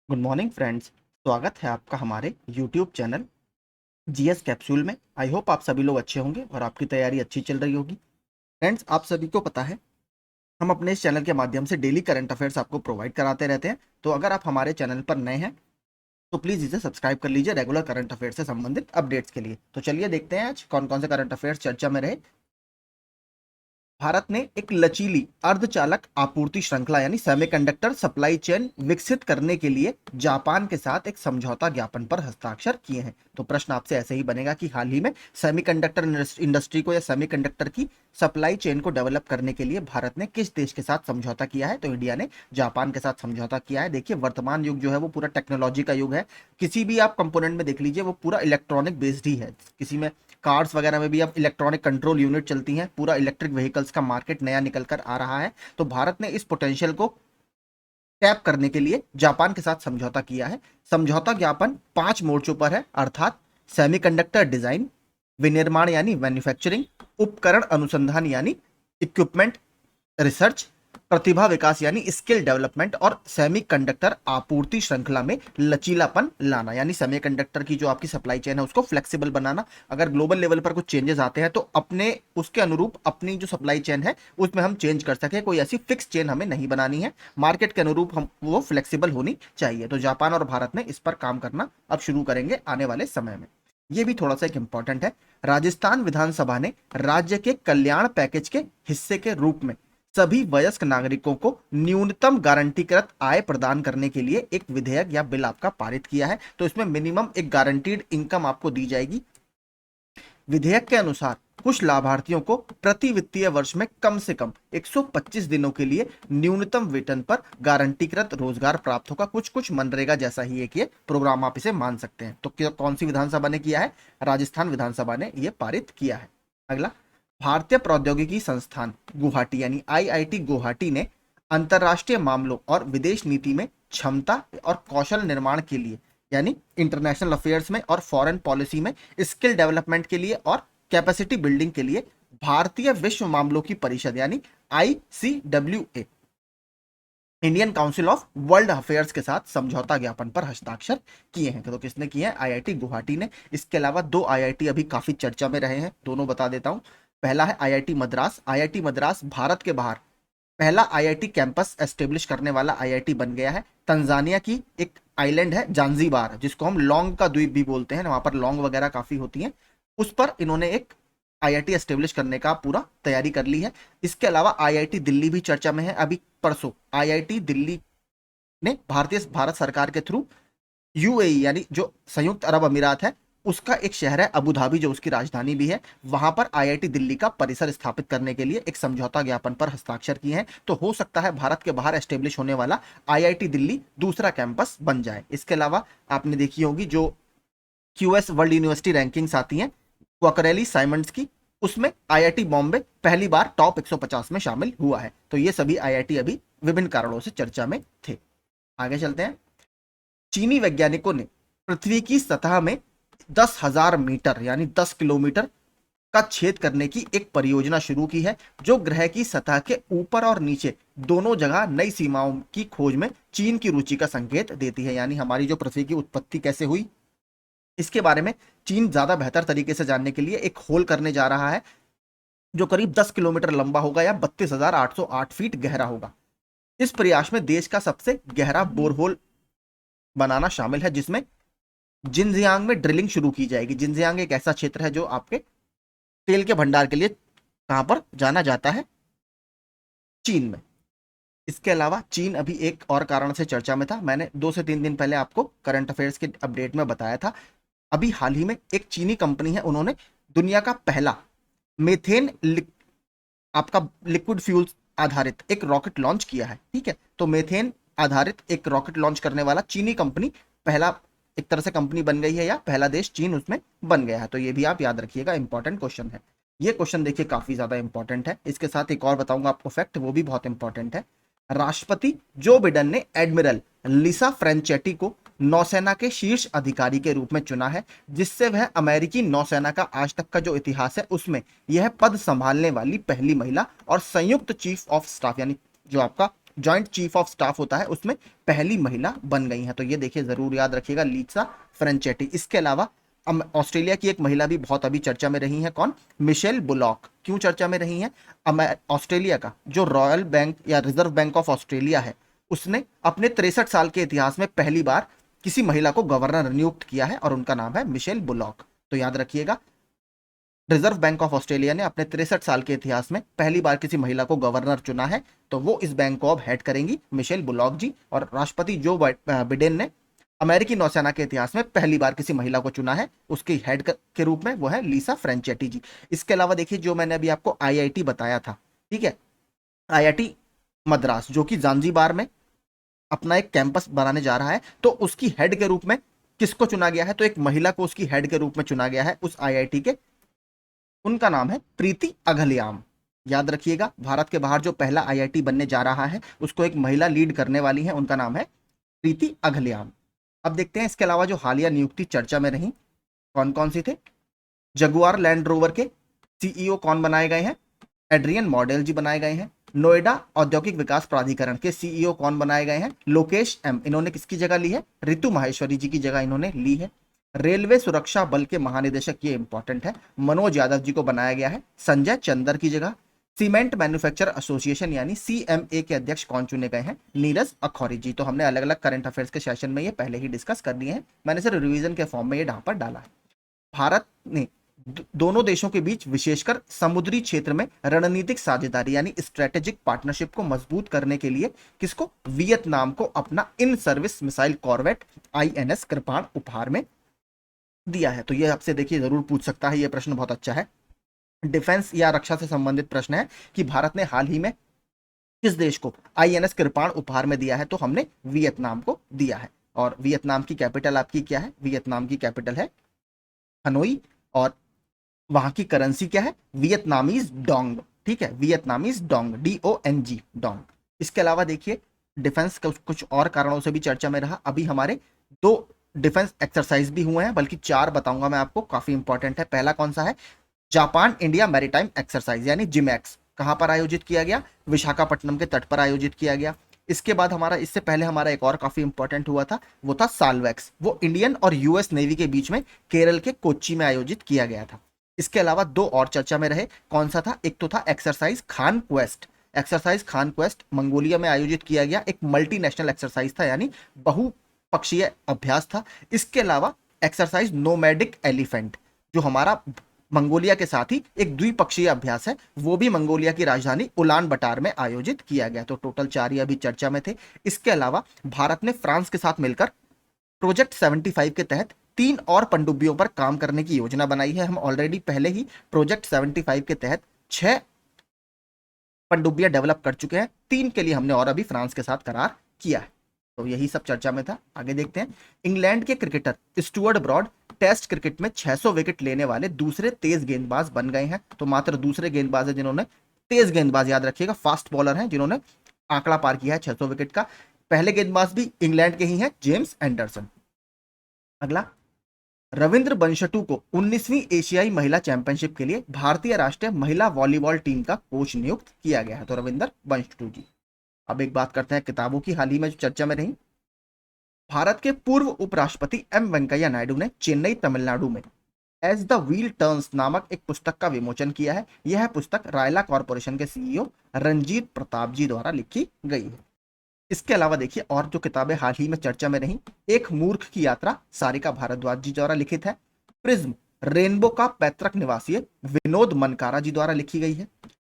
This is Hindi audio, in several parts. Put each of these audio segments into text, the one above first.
Good morning friends. स्वागत है आपका हमारे यूट्यूब चैनल जीएस कैप्सूल में। आई होप आप सभी लोग अच्छे होंगे और आपकी तैयारी अच्छी चल रही होगी। फ्रेंड्स, आप सभी को पता है हम अपने इस चैनल के माध्यम से डेली करंट अफेयर्स आपको प्रोवाइड कराते रहते हैं। तो अगर आप हमारे चैनल पर नए हैं तो प्लीज़ इसे सब्सक्राइब कर लीजिए रेगुलर करंट अफेयर से संबंधित अपडेट्स के लिए। तो चलिए देखते हैं आज कौन कौन से करंट अफेयर्स चर्चा में रहे। भारत ने एक लचीली अर्धचालक आपूर्ति श्रृंखला यानी सेमीकंडक्टर सप्लाई चेन विकसित करने के लिए जापान के साथ एक समझौता ज्ञापन पर हस्ताक्षर किए हैं। तो प्रश्न आपसे ऐसे ही बनेगा कि हाल ही में सेमीकंडक्टर इंडस्ट्री को या सेमीकंडक्टर की सप्लाई चेन को डेवलप करने के लिए भारत ने किस देश के साथ समझौता किया है। तो इंडिया ने जापान के साथ समझौता किया है। देखिए, वर्तमान युग जो है वो पूरा टेक्नोलॉजी का युग है। किसी भी आप कंपोनेंट में देख लीजिए वो पूरा इलेक्ट्रॉनिक बेस्ड ही है। किसी में कार्स वगैरह में भी अब इलेक्ट्रॉनिक कंट्रोल यूनिट चलती हैं। पूरा इलेक्ट्रिक व्हीकल्स का मार्केट नया निकल कर आ रहा है। तो भारत ने इस पोटेंशियल को टैप करने के लिए जापान के साथ समझौता किया है। समझौता ज्ञापन 5 मोर्चों पर है, अर्थात सेमीकंडक्टर डिजाइन, विनिर्माण यानी मैन्युफैक्चरिंग, उपकरण अनुसंधान यानी इक्विपमेंट रिसर्च, प्रतिभा विकास यानी स्किल डेवलपमेंट और सेमीकंडक्टर आपूर्ति श्रृंखला में लचीलापन लाना यानी सेमीकंडक्टर की जो आपकी सप्लाई चेन है उसको फ्लेक्सिबल बनाना। अगर ग्लोबल लेवल पर कुछ चेंजेस आते हैं तो अपने उसके अनुरूप अपनी जो सप्लाई चेन है उसमें हम चेंज कर सके। कोई ऐसी फिक्स चेन हमें नहीं बनानी है, मार्केट के अनुरूप हम वो फ्लेक्सिबल होनी चाहिए। तो जापान और भारत ने इस पर काम करना अब शुरू करेंगे आने वाले समय में। ये भी थोड़ा सा एक इंपॉर्टेंट है। राजस्थान विधानसभा ने राज्य के कल्याण पैकेज के हिस्से के रूप में सभी वयस्क नागरिकों को न्यूनतम गारंटीकृत आय प्रदान करने के लिए एक विधेयक या बिल आपका पारित किया है। तो इसमें मिनिमम एक गारंटीड इनकम आपको दी जाएगी। विधेयक के अनुसार कुछ लाभार्थियों को प्रति वित्तीय वर्ष में कम से कम 125 दिनों के लिए न्यूनतम वेतन पर गारंटीकृत रोजगार प्राप्त होगा। कुछ कुछ मनरेगा जैसा ही एक ये प्रोग्राम आप इसे मान सकते हैं। तो कौन सी विधानसभा ने किया है? राजस्थान विधानसभा ने यह पारित किया है। अगला, भारतीय प्रौद्योगिकी संस्थान गुवाहाटी यानी आईआईटी गुवाहाटी ने अंतरराष्ट्रीय मामलों और विदेश नीति में क्षमता और कौशल निर्माण के लिए यानी इंटरनेशनल अफेयर्स में और फॉरेन पॉलिसी में स्किल डेवलपमेंट के लिए और कैपेसिटी बिल्डिंग के लिए भारतीय विश्व मामलों की परिषद यानी ICWA Indian council of world affairs के साथ समझौता ज्ञापन पर हस्ताक्षर किए हैं। तो किसने किए हैं? आईआईटी गुवाहाटी ने। इसके अलावा 2 आईआईटी अभी काफी चर्चा में रहे हैं, दोनों बता देता हूं। पहला है आईआईटी मद्रास। आईआईटी मद्रास भारत के बाहर पहला आईआईटी कैंपस एस्टेब्लिश करने वाला आईआईटी बन गया है। तंजानिया की एक आइलैंड है जांजीबार, जिसको हम लौंग का द्वीप भी बोलते हैं, वहां पर लौंग वगैरह काफी होती हैं। उस पर इन्होंने एक आईआईटी एस्टेब्लिश करने का पूरा तैयारी कर ली है। इसके अलावा आईआईटी दिल्ली भी चर्चा में है। अभी परसों आईआईटी दिल्ली ने भारत सरकार के थ्रू यूएई यानी जो संयुक्त अरब अमीरात है उसका एक शहर है अबू धाबी, जो उसकी राजधानी भी है, वहां पर आईआईटी दिल्ली का परिसर स्थापित करने के लिए एक समझौता ज्ञापन पर हस्ताक्षर किए हैं। तो हो सकता है भारत के बाहर एस्टेब्लिश होने वाला आईआईटी दिल्ली दूसरा कैंपस बन जाए। इसके अलावा आपने देखी होगी जो क्यूएस वर्ल्ड यूनिवर्सिटी रैंकिंग्स आती हैं क्वाकरेली साइमंड्स की, उसमें आईआईटी बॉम्बे पहली बार टॉप 150 में शामिल हुआ है। तो ये सभी आईआईटी अभी विभिन्न कारणों से चर्चा में थे। आगे चलते हैं। चीनी वैज्ञानिकों ने पृथ्वी की सतह में 10,000 मीटर यानी 10 किलोमीटर का छेद करने की एक परियोजना शुरू की है, जो ग्रह की सतह के ऊपर और नीचे दोनों जगह नई सीमाओं की खोज में चीन की रुचि का संकेत देती है। यानी हमारी जो पृथ्वी की उत्पत्ति कैसे हुई इसके बारे में चीन ज्यादा बेहतर तरीके से जानने के लिए एक होल करने जा रहा है, जो करीब 10 किलोमीटर लंबा होगा या 32,808 फीट गहरा होगा। इस प्रयास में देश का सबसे गहरा बोरहोल बनाना शामिल है, जिसमें जिनजियांग में ड्रिलिंग शुरू की जाएगी। जिनजियांग एक ऐसा क्षेत्र है जो आपके तेल के भंडार के लिए कहां पर जाना जाता है? चीन में। इसके अलावा चीन अभी एक और कारण से चर्चा में था। मैंने 2 से 3 दिन पहले आपको करंट अफेयर्स के अपडेट में बताया था। अभी हाल ही में एक चीनी कंपनी है, उन्होंने दुनिया का पहला मेथेन आपका लिक्विड फ्यूल आधारित एक रॉकेट लॉन्च किया है। ठीक है, तो मेथेन आधारित एक रॉकेट लॉन्च करने वाला चीनी कंपनी पहला एक तरह से कंपनी बन गई है, या पहला देश चीन उसमें बन गया है। तो ये भी आप याद रखिएगा, इंपॉर्टेंट क्वेश्चन है ये। क्वेश्चन देखिए काफी ज्यादा इंपॉर्टेंट है। इसके साथ एक और बताऊंगा आपको फैक्ट, वो भी बहुत इंपॉर्टेंट है। राष्ट्रपति जो बिडेन ने एडमिरल लिसा फ्रेंचेटी को नौसेना के शीर्ष अधिकारी के रूप में चुना है, जिससे वह अमेरिकी नौसेना का आज तक का जो इतिहास है उसमें यह पद संभालने वाली पहली महिला और संयुक्त चीफ ऑफ स्टाफ यानी जो आपका जॉइंट चीफ ऑफ स्टाफ होता है उसमें पहली महिला बन गई हैं। तो ये देखिए जरूर याद रखिएगा, लीसा फ्रेंचेटी। इसके अलावा ऑस्ट्रेलिया की एक महिला भी बहुत अभी चर्चा में रही है, कौन? Michelle Bullock. क्यों चर्चा में रही है? ऑस्ट्रेलिया का जो रॉयल बैंक या रिजर्व बैंक ऑफ ऑस्ट्रेलिया है उसने अपने 63 साल के इतिहास में पहली बार किसी महिला को गवर्नर नियुक्त किया है और उनका नाम है मिशेल बुलॉक। तो याद रखिएगा, रिजर्व बैंक ऑफ ऑस्ट्रेलिया ने अपने 63 साल के इतिहास में पहली बार किसी महिला को गवर्नर चुना है, तो वो इस बैंक को अब हेड करेंगी मिशेल बुलॉक जी। और राष्ट्रपति जो बिडेन ने अमेरिकी नौसेना के इतिहास में पहली बार किसी महिला को चुना है, उसकी हेड के रूप में वो है लीसा फ्रेंचेटी जी। इसके अलावा देखिए, जो मैंने अभी आपको आईआईटी बताया था, ठीक है, आईआईटी मद्रास जो कि जांजीबार में अपना एक कैंपस बनाने जा रहा है, तो उसकी हेड के रूप में किसको चुना गया है? तो एक महिला को उसकी हेड के रूप में चुना गया है उस आईआईटी के। उनका नाम है प्रीति अघलियाम। याद रखिएगा, भारत के बाहर जो पहला आईआईटी बनने जा रहा है उसको एक महिला लीड करने वाली है, उनका नाम है प्रीति अघलियाम। अब देखते हैं इसके अलावा जो हालिया नियुक्ति चर्चा में रही कौन कौन सी थे। जगुआर लैंड रोवर के सीईओ कौन बनाए गए हैं? एड्रियन मॉडेल जी बनाए गए हैं। नोएडा औद्योगिक विकास प्राधिकरण के सीईओ कौन बनाए गए हैं? लोकेश एम। इन्होंने किसकी जगह ली है? रितु माहेश्वरी जी की जगह इन्होंने ली है। रेलवे सुरक्षा बल के महानिदेशक, ये इंपॉर्टेंट है, मनोज यादव जी को बनाया गया है संजय चंदर की जगह। सीमेंट मैन्युफैक्चर एसोसिएशन यानी सीएमए के अध्यक्ष कौन चुने गए हैं? नीरज अखौरी जी। तो हमने अलग अलग करंट अफेयर्स के सेशन में ये पहले ही डिस्कस कर लिए हैं, मैंने सिर्फ रिवीजन के फॉर्म में ये यहाँ पर डाला है। भारत ने दोनों देशों के बीच विशेषकर समुद्री क्षेत्र में रणनीतिक साझेदारी यानी स्ट्रेटेजिक पार्टनरशिप को मजबूत करने के लिए किसको? वियतनाम को अपना in service missile corvette INS कृपाण उपहार में दिया है। तो ये आपसे देखिए जरूर पूछ सकता है, ये प्रश्न बहुत अच्छा है, डिफेंस या रक्षा से संबंधित प्रश्न है कि भारत ने हाल ही में किस देश को आईएनएस कृपाण उपहार में दिया है? तो हमने वियतनाम को दिया है। और वियतनाम की कैपिटल आपकी क्या है? वियतनाम की कैपिटल है हनोई, और वहां की करेंसी क्या है? Vietnamese Dong. ठीक है, वियतनामीज डोंग, DONG, डोंग। इसके अलावा देखिए, डिफेंस कुछ और कारणों से भी चर्चा में रहा। अभी हमारे 2 डिफेंस एक्सरसाइज भी हुए हैं, बल्कि 4 बताऊंगा मैं आपको, काफी इंपॉर्टेंट है। पहला कौन सा है? जापान इंडिया मैरीटाइम एक्सरसाइज यानी जिमैक्स। कहां पर आयोजित किया गया? विशाखापट्टनम के तट पर आयोजित किया गया। इसके बाद हमारा, इससे पहले हमारा एक और काफी इंपॉर्टेंट हुआ था, वो था साल्वेक्स। वो इंडियन और यूएस नेवी के बीच में केरल के कोच्चि में आयोजित किया गया था। इसके अलावा 2 और चर्चा में रहे, कौन सा था? एक तो था exercise Khan quest. Exercise Khan quest Mongolia में आयोजित किया गया, एक मल्टीनेशनल एक्सरसाइज था यानी बहुपक्षीय अभ्यास था। इसके अलावा एक्सरसाइज नोमैडिक एलिफेंट, जो हमारा मंगोलिया के साथ ही एक द्विपक्षीय अभ्यास है, वो भी मंगोलिया की राजधानी उलान बटार में आयोजित किया गया। तो टोटल 4 ये अभी चर्चा में थे। इसके अलावा भारत ने फ्रांस के साथ मिलकर प्रोजेक्ट 75 के तहत 3 और पनडुब्बियों पर काम करने की योजना बनाई है। हम ऑलरेडी पहले ही प्रोजेक्ट 75 के तहत 6 पनडुब्बियां डेवलप कर चुके हैं, 3 के लिए हमने और अभी फ्रांस के साथ करार किया है। तो यही सब चर्चा में था। आगे देखते हैं, इंग्लैंड के cricketer Stuart Broad test cricket में 600 विकेट लेने वाले दूसरे तेज गेंदबाज बन गए हैं। तो मात्र दूसरे गेंदबाज है जिन्होंने, तेज गेंदबाज याद रखिएगा, फास्ट बॉलर हैं जिन्होंने आंकड़ा पार किया है 600 विकेट का। पहले गेंदबाज भी इंग्लैंड के ही हैं, जेम्स एंडरसन। अगला, रविंद्र बंशटू को 19वीं एशियाई महिला चैंपियनशिप के लिए भारतीय राष्ट्रीय महिला वॉलीबॉल टीम का कोच नियुक्त किया गया है। तो रविंद्र बंशटू जी। अब एक बात करते हैं किताबों की, हाल ही में जो चर्चा में रही। भारत के पूर्व उपराष्ट्रपति एम वेंकैया नायडू ने चेन्नई तमिलनाडु में एज द व्हील टर्न्स नामक एक पुस्तक का विमोचन किया है। यह पुस्तक रायला कॉर्पोरेशन के सीईओ रंजीत प्रताप जी द्वारा लिखी गई है। इसके अलावा देखिए, और जो किताबें हाल ही में चर्चा में रही, एक मूर्ख की यात्रा सारिका भारद्वाज जी द्वारा लिखित है। प्रिज्म, रेनबो का पैतृक निवासी विनोद मनकारा जी द्वारा लिखी गई है।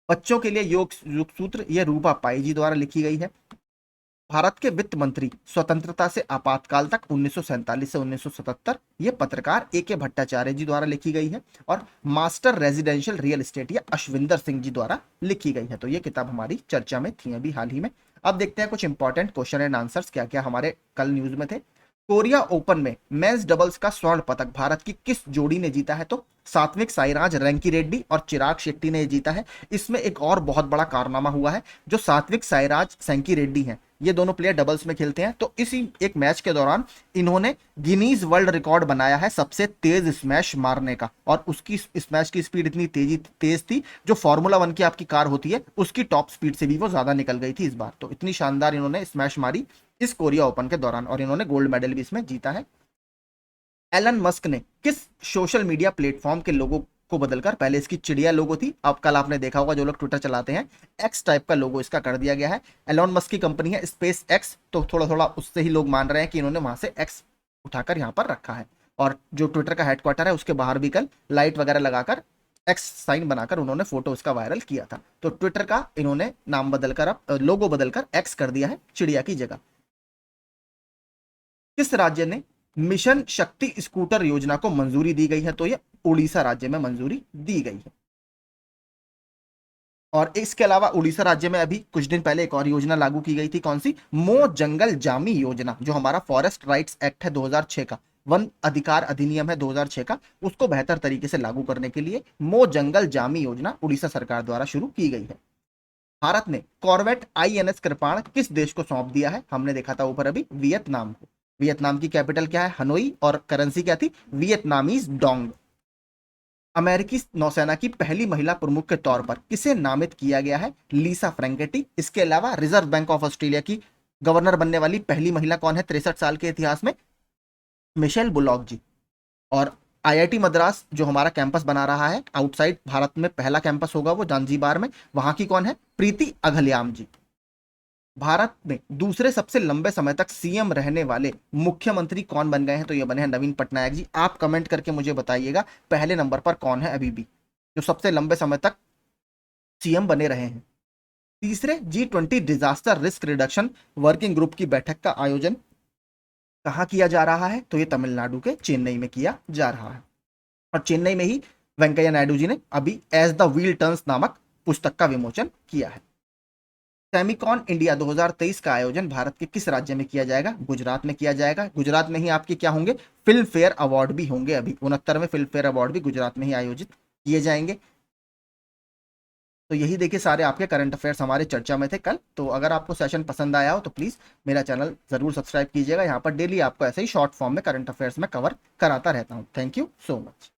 बच्चों के लिए योग सूत्र, यह रूपा पाई जी द्वारा लिखी गई है। भारत के वित्त मंत्री स्वतंत्रता से आपातकाल तक 1947 से 1977, ये पत्रकार A.K. भट्टाचार्य जी द्वारा लिखी गई है। और मास्टर रेजिडेंशियल रियल एस्टेट, ये अश्विंदर सिंह जी द्वारा लिखी गई है। तो ये किताब हमारी चर्चा में थी अभी हाल ही में। अब देखते हैं कुछ इंपॉर्टेंट क्वेश्चन एंड आंसर्स क्या क्या हमारे कल न्यूज में थे। कोरिया ओपन में मेंस डबल्स का स्वर्ण पदक भारत की किस जोड़ी ने जीता है? तो सात्विक साईराज रैंकीरेड्डी और चिराग शेट्टी ने जीता है। इसमें एक और बहुत बड़ा कारनामा हुआ है। जो सात्विक साईराज रैंकी रेड्डी हैं, ये दोनों प्लेयर डबल्स में खेलते हैं, तो इसी एक मैच के दौरान इन्होंने गिनीज वर्ल्ड रिकॉर्ड बनाया है सबसे तेज स्मैश मारने का। और उसकी स्मैश की स्पीड इतनी तेज थी, जो फॉर्मूला 1 की आपकी कार होती है उसकी टॉप स्पीड से भी वो ज्यादा निकल गई थी इस बार। तो इतनी शानदार इन्होंने स्मैश मारी इस कोरिया ओपन के दौरान, और इन्होंने गोल्ड मेडल भी इसमें जीता है। एलन मस्क ने किस सोशल मीडिया प्लेटफॉर्म के लोगो को बदलकर, पहले इसकी चिड़िया लोगो थी, अब कल आपने देखा होगा जो लोग ट्विटर चलाते हैं, एक्स टाइप का लोगो इसका कर दिया गया है। एलन मस्क की कंपनी है स्पेस एक्स, तो थोड़ा थोड़ा उससे ही लोग मान रहे हैं कि इन्होंने वहां से एक्स उठाकर यहाँ पर रखा है। और जो ट्विटर का हेडक्वार्टर है उसके बाहर भी कल लाइट वगैरह लगाकर एक्स साइन बनाकर उन्होंने फोटो उसका वायरल किया था। तो ट्विटर का इन्होंने नाम बदलकर, अब लोगो बदलकर एक्स कर दिया है चिड़िया की जगह। किस राज्य ने मिशन शक्ति स्कूटर योजना को मंजूरी दी गई है? तो यह उड़ीसा राज्य में मंजूरी दी गई है। और इसके अलावा उड़ीसा राज्य में अभी कुछ दिन पहले एक और योजना लागू की गई थी, कौन सी? मो जंगल जामी योजना, जो हमारा फॉरेस्ट राइट्स एक्ट है 2006 का, वन अधिकार अधिनियम है 2006 का, उसको बेहतर तरीके से लागू करने के लिए मो जंगल जामी योजना उड़ीसा सरकार द्वारा शुरू की गई है। भारत ने कॉर्वेट आईएनएस कृपाण किस देश को सौंप दिया है? हमने देखा था ऊपर अभी, वियतनाम को। वियतनाम की कैपिटल क्या है? हनोई, और करेंसी क्या थी? Vietnamese Dong. अमेरिकी नौसेना की पहली महिला प्रमुख के तौर पर किसे नामित किया गया है? लीसा फ्रैंकेटी। इसके अलावा रिजर्व बैंक ऑफ ऑस्ट्रेलिया की गवर्नर बनने वाली पहली महिला कौन है 63 साल के इतिहास में? मिशेल बुलॉक जी। और आईआईटी मद्रास जो हमारा कैंपस बना रहा है आउटसाइड भारत में, पहला कैंपस होगा वो जांजीबार में, वहां की कौन है? प्रीति अघलयाम जी। भारत में दूसरे सबसे लंबे समय तक सीएम रहने वाले मुख्यमंत्री कौन बन गए हैं? तो ये बने हैं नवीन पटनायक जी। आप कमेंट करके मुझे बताइएगा पहले नंबर पर कौन है अभी भी जो सबसे लंबे समय तक सीएम बने रहे हैं। तीसरे G20 disaster risk reduction working group की बैठक का आयोजन कहाँ किया जा रहा है? तो ये तमिलनाडु के चेन्नई में किया जा रहा है। और चेन्नई में ही वेंकैया नायडू जी ने अभी एज द व्हील टर्न्स नामक पुस्तक का विमोचन किया है। सेमिकॉन इंडिया 2023 का आयोजन भारत के किस राज्य में किया जाएगा? गुजरात में किया जाएगा। गुजरात में ही आपके क्या होंगे? फिल्म फेयर अवार्ड भी होंगे। अभी 69वें फिल्म फेयर अवार्ड भी गुजरात में ही आयोजित किए जाएंगे। तो यही देखिए सारे आपके करंट अफेयर्स हमारे चर्चा में थे कल। तो अगर आपको सेशन पसंद आया हो तो प्लीज मेरा चैनल जरूर सब्सक्राइब कीजिएगा। यहाँ पर डेली आपको ऐसे ही शॉर्ट फॉर्म में करंट अफेयर्स में कवर कराता रहता हूँ। Thank you so much.